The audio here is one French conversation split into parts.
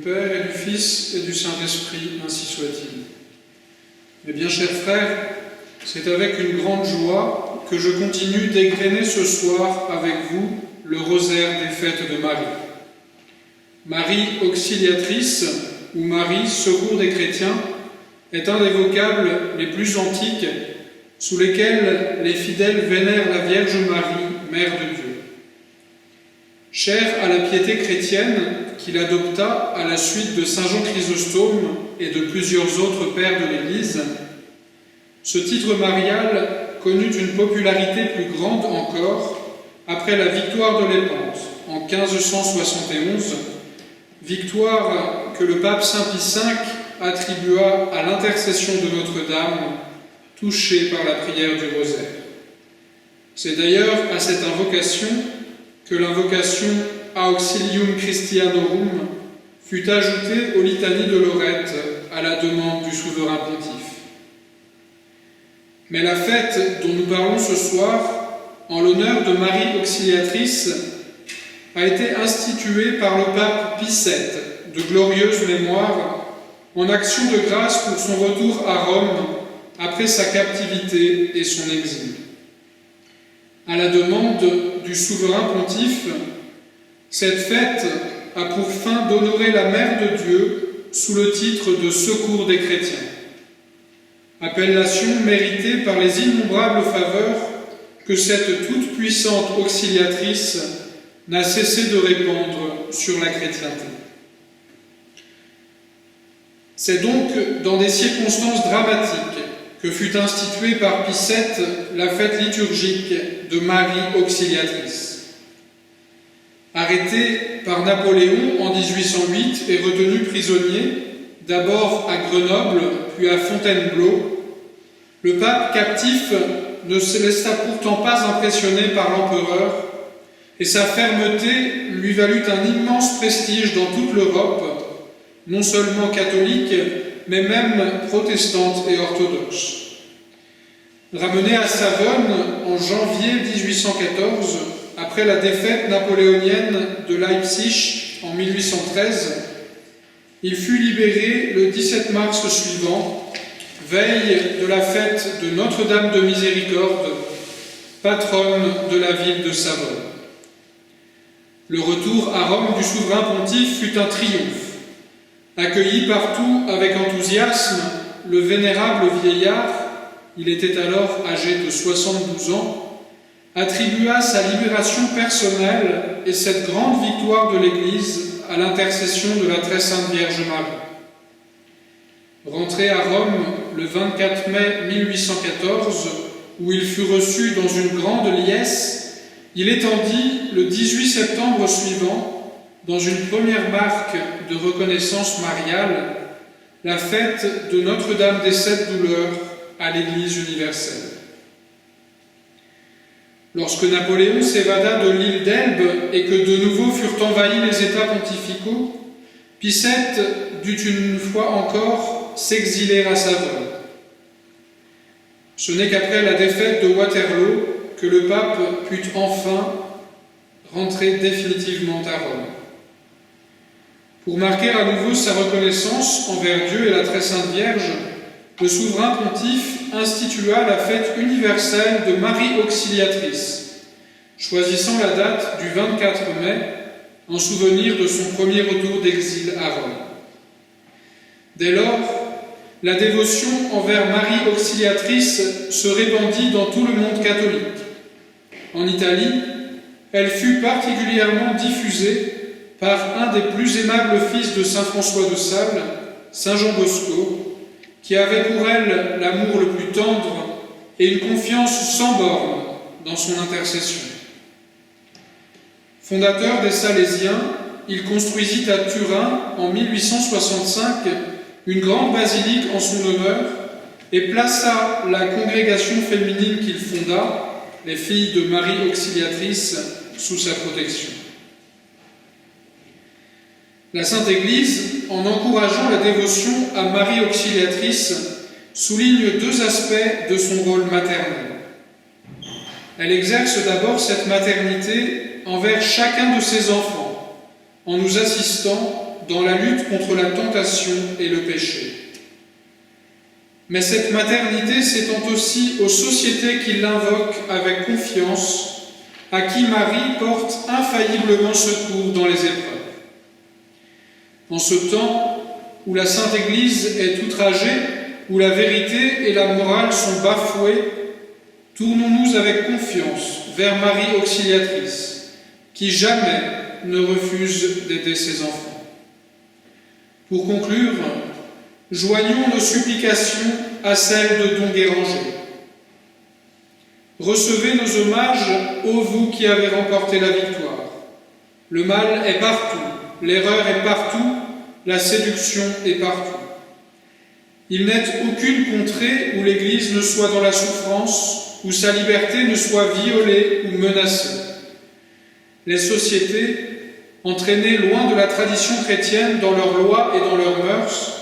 Père et du Fils et du Saint-Esprit, ainsi soit-il. Mes bien chers frères, c'est avec une grande joie que je continue d'égrener ce soir avec vous le rosaire des fêtes de Marie. Marie auxiliatrice, ou Marie secours des chrétiens, est un des vocables les plus antiques sous lesquels les fidèles vénèrent la Vierge Marie, Mère de Dieu. Chère à la piété chrétienne qu'il adopta à la suite de Saint Jean Chrysostome et de plusieurs autres pères de l'Église, ce titre marial connut une popularité plus grande encore après la victoire de Lépante en 1571, victoire que le pape Saint Pie V attribua à l'intercession de Notre-Dame, touchée par la prière du rosaire. C'est d'ailleurs à cette invocation que l'invocation Auxilium Christianorum fut ajoutée aux litanies de Lorette à la demande du souverain pontife. Mais la fête dont nous parlons ce soir, en l'honneur de Marie Auxiliatrice, a été instituée par le pape Pie VII, de glorieuse mémoire, en action de grâce pour son retour à Rome après sa captivité et son exil. À la demande du souverain pontife, cette fête a pour fin d'honorer la Mère de Dieu sous le titre de Secours des chrétiens, appellation méritée par les innombrables faveurs que cette toute-puissante auxiliatrice n'a cessé de répandre sur la chrétienté. C'est donc dans des circonstances dramatiques que fut instituée par Pie VII la fête liturgique de Marie Auxiliatrice. Arrêté par Napoléon en 1808 et retenu prisonnier, d'abord à Grenoble, puis à Fontainebleau, le pape captif ne se laissa pourtant pas impressionner par l'empereur, et sa fermeté lui valut un immense prestige dans toute l'Europe, non seulement catholique, mais même protestante et orthodoxe. Ramené à Savone en janvier 1814, après la défaite napoléonienne de Leipzig en 1813, il fut libéré le 17 mars suivant, veille de la fête de Notre-Dame de Miséricorde, patronne de la ville de Savone. Le retour à Rome du souverain pontife fut un triomphe. Accueilli partout avec enthousiasme, le vénérable vieillard, il était alors âgé de 72 ans, attribua sa libération personnelle et cette grande victoire de l'Église à l'intercession de la très sainte Vierge Marie. Rentré à Rome le 24 mai 1814, où il fut reçu dans une grande liesse, il étendit le 18 septembre suivant, dans une première marque de reconnaissance mariale, la fête de Notre-Dame des Sept Douleurs à l'Église universelle. Lorsque Napoléon s'évada de l'île d'Elbe et que de nouveau furent envahis les États pontificaux, Pie VII dut une fois encore s'exiler à Savone. Ce n'est qu'après la défaite de Waterloo que le pape put enfin rentrer définitivement à Rome. Pour marquer à nouveau sa reconnaissance envers Dieu et la très sainte Vierge, le souverain pontife institua la fête universelle de Marie Auxiliatrice, choisissant la date du 24 mai en souvenir de son premier retour d'exil à Rome. Dès lors, la dévotion envers Marie Auxiliatrice se répandit dans tout le monde catholique. En Italie, elle fut particulièrement diffusée par un des plus aimables fils de saint François de Sales, saint Jean Bosco, qui avait pour elle l'amour le plus tendre et une confiance sans borne dans son intercession. Fondateur des Salésiens, il construisit à Turin, en 1865, une grande basilique en son honneur et plaça la congrégation féminine qu'il fonda, les filles de Marie Auxiliatrice, sous sa protection. La Sainte Église, en encourageant la dévotion à Marie Auxiliatrice, souligne deux aspects de son rôle maternel. Elle exerce d'abord cette maternité envers chacun de ses enfants, en nous assistant dans la lutte contre la tentation et le péché. Mais cette maternité s'étend aussi aux sociétés qui l'invoquent avec confiance, à qui Marie porte infailliblement secours dans les épreuves. En ce temps où la Sainte Église est outragée, où la vérité et la morale sont bafouées, tournons-nous avec confiance vers Marie Auxiliatrice, qui jamais ne refuse d'aider ses enfants. Pour conclure, joignons nos supplications à celles de Don Guéranger. Recevez nos hommages, ô vous qui avez remporté la victoire. Le mal est partout, l'erreur est partout, la séduction est partout. Il n'est aucune contrée où l'Église ne soit dans la souffrance, où sa liberté ne soit violée ou menacée. Les sociétés, entraînées loin de la tradition chrétienne dans leurs lois et dans leurs mœurs,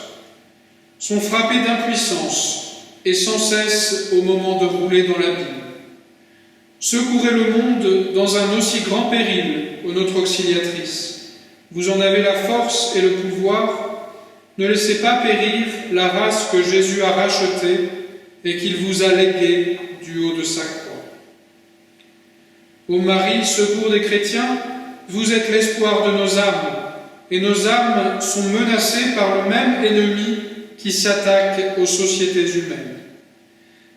sont frappées d'impuissance et sans cesse au moment de rouler dans l'abîme. Secourez le monde dans un aussi grand péril, ô notre auxiliatrice. Vous en avez la force et le pouvoir. Ne laissez pas périr la race que Jésus a rachetée et qu'il vous a léguée du haut de sa croix. Ô Marie, secours des chrétiens, vous êtes l'espoir de nos âmes, et nos âmes sont menacées par le même ennemi qui s'attaque aux sociétés humaines.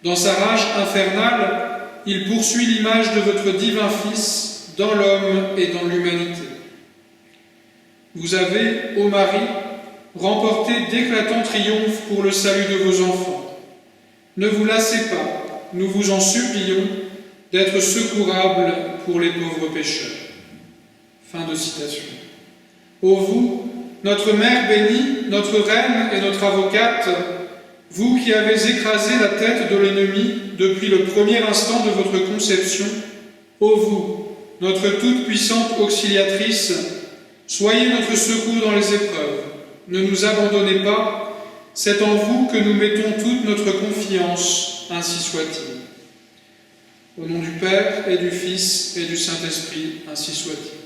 Dans sa rage infernale, il poursuit l'image de votre divin Fils dans l'homme et dans l'humanité. Vous avez, ô Marie, remporté d'éclatants triomphes pour le salut de vos enfants. Ne vous lassez pas, nous vous en supplions, d'être secourables pour les pauvres pécheurs. Fin de citation. Ô vous, notre Mère bénie, notre Reine et notre avocate, vous qui avez écrasé la tête de l'ennemi depuis le premier instant de votre conception, ô vous, notre toute-puissante auxiliatrice, soyez notre secours dans les épreuves. Ne nous abandonnez pas, c'est en vous que nous mettons toute notre confiance, ainsi soit-il. Au nom du Père et du Fils et du Saint-Esprit, ainsi soit-il.